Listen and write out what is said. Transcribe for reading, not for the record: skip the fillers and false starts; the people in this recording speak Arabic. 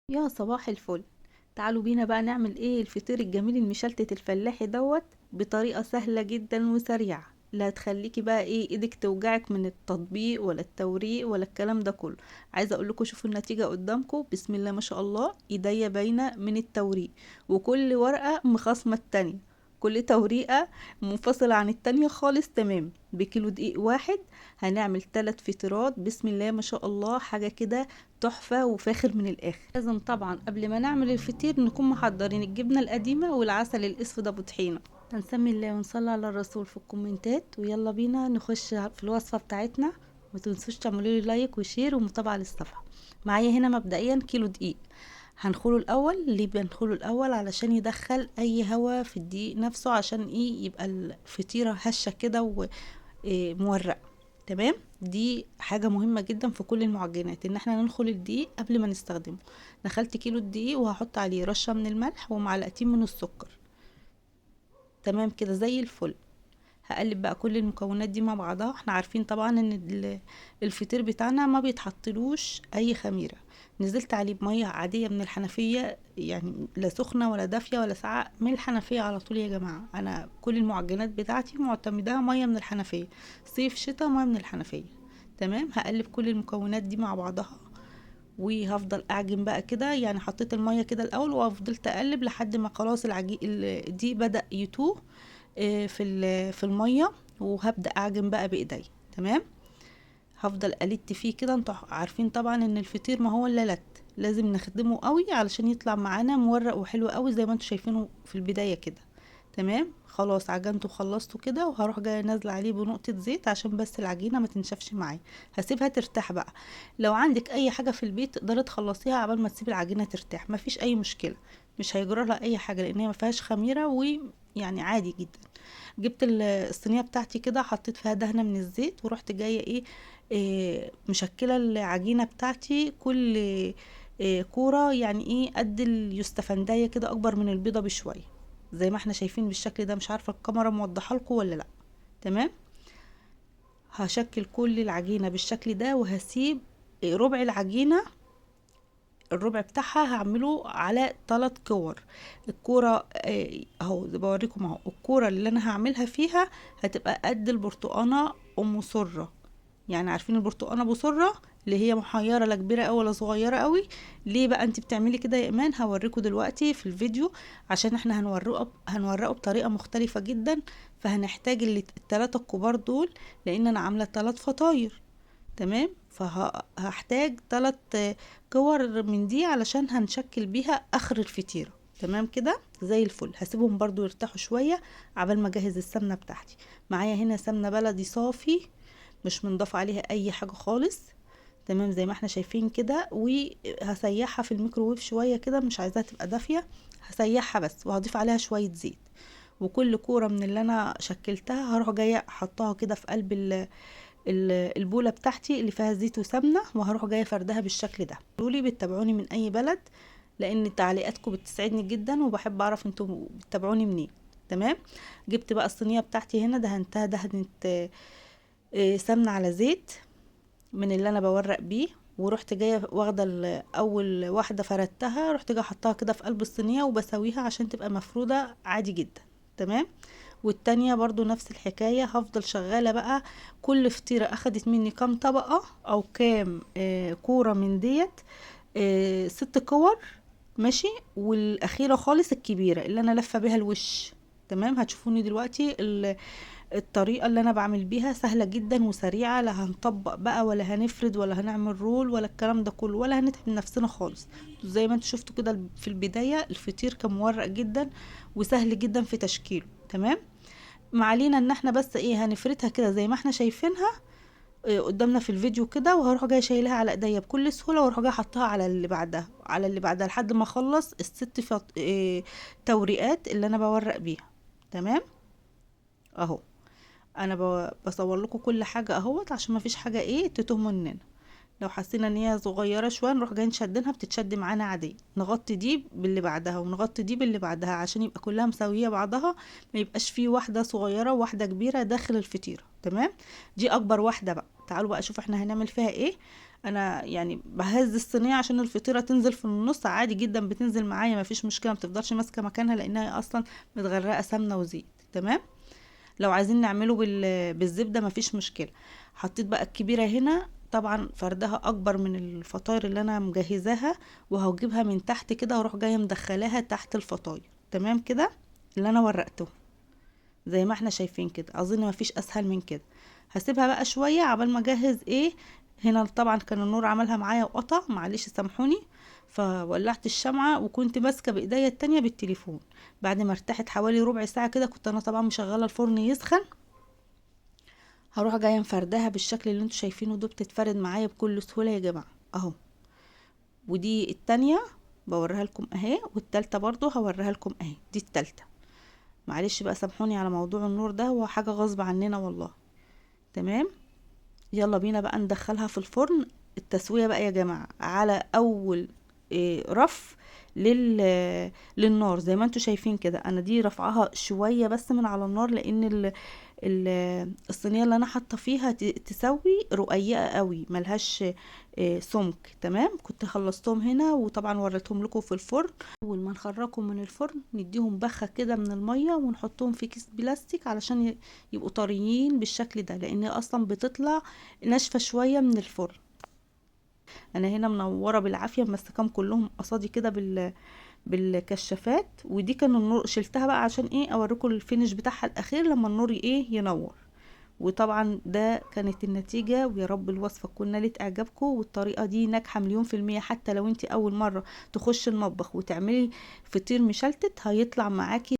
يا صباح الفل. تعالوا بينا بقى نعمل ايه الفطير الجميل المشلتت الفلاحي دوت بطريقة سهلة جدا وسريعة. لا تخليكي بقى ايه ايدك توجعك من التطبيق ولا التوريق ولا الكلام ده كله. عايزة اقول لكم شوفوا النتيجة قدامكم، بسم الله ما شاء الله، ايديا باينة من التوريق، وكل ورقة مخاصمة التانية، كل توريقة منفصلة عن التانية خالص. تمام، بكيلو دقيق واحد هنعمل 3 فطيرات، بسم الله ما شاء الله، حاجة كده تحفة وفاخر من الآخر. لازم طبعا قبل ما نعمل الفطير نكون محضرين الجبنة القديمة والعسل الأسود أبو طحينة. هنسمي الله ونصلي على الرسول في الكومنتات، ويلا بينا نخش في الوصفة بتاعتنا. ما تنسوش تعملوا لي لايك وشير ومتابعة للصفحة. معايا هنا مبدئيا كيلو دقيق. هنخله الاول. ليه بنخله الاول؟ علشان يدخل اي هواء في الدقيق نفسه، عشان ايه؟ يبقى الفطيرة هشة كده ومورقة. تمام، دي حاجة مهمة جدا في كل المعجنات، ان احنا ننخل الدقيق قبل ما نستخدمه. دخلت كيلو الدقيق وهحط عليه رشة من الملح ومعلقتين من السكر. تمام كده زي الفل. هقلب بقى كل المكونات دي مع بعضها. احنا عارفين طبعا ان الفطير بتاعنا ما بيتحطلوش اي خميرة. نزلت عليه بمية عادية من الحنفية، يعني لا سخنة ولا دافية ولا ساقعة، من الحنفية على طول يا جماعة. انا كل المعجنات بتاعتي معتمدة مية من الحنفية، صيف شتاء مية من الحنفية. تمام، هقلب كل المكونات دي مع بعضها وهفضل اعجن بقى كده. يعني حطيت المية كده الاول وفضلت اقلب لحد ما خلاص دي بدأ يتوه في الميه، وهبدا اعجن بقى بايدي. تمام، هفضل الت فيه كده. انتوا عارفين طبعا ان الفطير ما هو الا لت، لازم نخدمه قوي علشان يطلع معانا مورق وحلو قوي زي ما انتوا شايفينه في البدايه كده. تمام، خلاص عجنته وخلصته كده، وهروح جايه نازله عليه بنقطه زيت عشان بس العجينه ما تنشفش معايا. هسيبها ترتاح بقى. لو عندك اي حاجه في البيت تقدري تخلصيها عبال ما تسيبي العجينه ترتاح، مفيش اي مشكله، مش هيجرى لها اي حاجه لان هي ما فيهاش خميره، ويعني عادي جدا. جبت الصينيه بتاعتي كده، حطيت فيها دهنه من الزيت، ورحت جايه مشكله العجينه بتاعتي. كل كوره يعني ايه قد اليوستفندية كده، اكبر من البيضه بشويه، زي ما احنا شايفين بالشكل ده. مش عارفه الكاميرا موضحه لكم ولا لا. تمام، هشكل كل العجينه بالشكل ده، وهسيب ربع العجينه، الربع بتاعها هعمله على 3 كور. الكوره اهو بوريكم اهو، الكوره اللي انا هعملها فيها هتبقى قد البرتقانه ام سره. يعني عارفين البرتقانه ابو سره اللي هي محيره، لا كبيره أوي ولا صغيره قوي. ليه بقى انت بتعملي كده يا ايمان؟ هوريكم دلوقتي في الفيديو، عشان احنا هنورقه بطريقه مختلفه جدا. فهنحتاج التلاتة الكبار دول، لان انا عامله 3 فطاير. تمام، فهحتاج 3 كور من دي علشان هنشكل بيها اخر الفطيره. تمام كده زي الفل. هسيبهم برضو يرتاحوا شويه عبال ما اجهز السمنه بتاعتي. معايا هنا سمنه بلدي صافي، مش منضاف عليها اي حاجه خالص. تمام، زي ما احنا شايفين كده. وهسيحها في الميكروويف شويه كده، مش عايزاها تبقى دافيه، هسيحها بس، وهضيف عليها شويه زيت. وكل كوره من اللي انا شكلتها هروح جايه احطها كده في قلب البوله بتاعتي اللي فيها زيت وسمنه، وهروح جايه فردها بالشكل ده. قولوا لي بتتابعوني من اي بلد، لان تعليقاتكم بتسعدني جدا وبحب اعرف انتوا بتتابعوني منين. تمام، جبت بقى الصينيه بتاعتي هنا، دهنتها دهنه سمنه على زيت من اللي انا بورق بيه. ورحت جايه واخده اول واحده فردتها، رحت جايه حطاها كده في قلب الصينيه وبسويها عشان تبقى مفروده عادي جدا. تمام، والتانية برضو نفس الحكاية، هفضل شغالة بقى. كل فطيرة اخدت مني كام طبقة او كام كورة من ديت، 6 كور. ماشي، والاخيرة خالص الكبيرة اللي انا لفة بيها الوش. تمام، هتشوفوني دلوقتي الطريقة اللي انا بعمل بيها سهلة جدا وسريعة. لا هنطبق بقى ولا هنفرد ولا هنعمل رول ولا الكلام ده كله، ولا هنتعب نفسنا خالص. زي ما انتوا شفتوا كده في البداية، الفطير كان مورق جدا وسهل جدا في تشكيله. تمام، ما علينا ان احنا بس ايه هنفردها كده زي ما احنا شايفينها قدامنا في الفيديو كده. وهروح جايه شايلها على ايديا بكل سهوله، واروح جايه حطها على اللي بعدها على اللي بعدها لحد ما اخلص الست توريقات اللي انا بورق بيها. تمام، اهو انا بصور لكم كل حاجه اهوت عشان ما فيش حاجه تتوه مننا. لو حسينا ان هي صغيره شويه نروح جايين شدينها، بتتشد معانا عادي. نغطي دي باللي بعدها ونغطي دي باللي بعدها عشان يبقى كلها مساويه بعضها، ما يبقاش فيه واحده صغيره وواحده كبيره داخل الفطيره. تمام، دي اكبر واحده بقى. تعالوا بقى شوف احنا هنعمل فيها ايه. انا يعني بهز الصينيه عشان الفطيره تنزل في النص، عادي جدا بتنزل معايا مفيش مشكله، ما بتفضلش ماسكه مكانها لانها اصلا متغرقه سمنه وزيت. تمام. لو عايزين نعمله بالزبده مفيش مشكله. حطيت بقى الكبيره هنا، طبعا فردها اكبر من الفطاير اللي انا مجهزاها، وهجيبها من تحت كده واروح جايه مدخلاها تحت الفطاير. تمام كده، اللي انا ورقته زي ما احنا شايفين كده، اظن مفيش اسهل من كده. هسيبها بقى شويه عبال ما اجهز ايه. هنا طبعا كان النور عملها معايا وقطع، معلش سامحوني. فولعت الشمعة وكنت ماسكة بايديا التانية بالتليفون. بعد ما ارتحت حوالي ربع ساعة كده، كنت انا طبعا مشغلة الفرن يسخن. هروح جاية مفردها بالشكل اللي انتوا شايفينه ده، بتتفرد معايا بكل سهولة يا جماعة اهو. ودي التانية بوريها لكم اهي، والتالتة برضو هوريها لكم اهي، دي التالتة. معلش بقى سامحوني على موضوع النور ده، هو حاجة غصب عننا والله. تمام. يلا بينا بقى ندخلها في الفرن. التسوية بقى يا جماعة على اول رف للنار زي ما انتوا شايفين كده. انا دي رفعها شوية بس من على النار، لان الصينية اللي انا حاطة فيها تسوي رقيقة قوي، ملهاش سمك. تمام. كنت خلصتهم هنا وطبعا وريتهم لكم في الفرن. اول ما نخرجهم من الفرن نديهم بخة كده من المية ونحطهم في كيس بلاستيك علشان يبقوا طريين بالشكل ده، لان اصلا بتطلع ناشفة شوية من الفرن. انا هنا منورة بالعافية ممسكاهم كلهم قصادي كده بالكشافات. ودي كان النور شلتها بقى عشان ايه اوريكم الفينش بتاعها الاخير لما النور ايه ينور. وطبعا ده كانت النتيجة، ويا رب الوصفة تكون نالت اعجابكم. والطريقة دي ناجحة مليون في المية، حتى لو انت اول مرة تخش المطبخ وتعملي فطير مشلتت هيطلع معاكي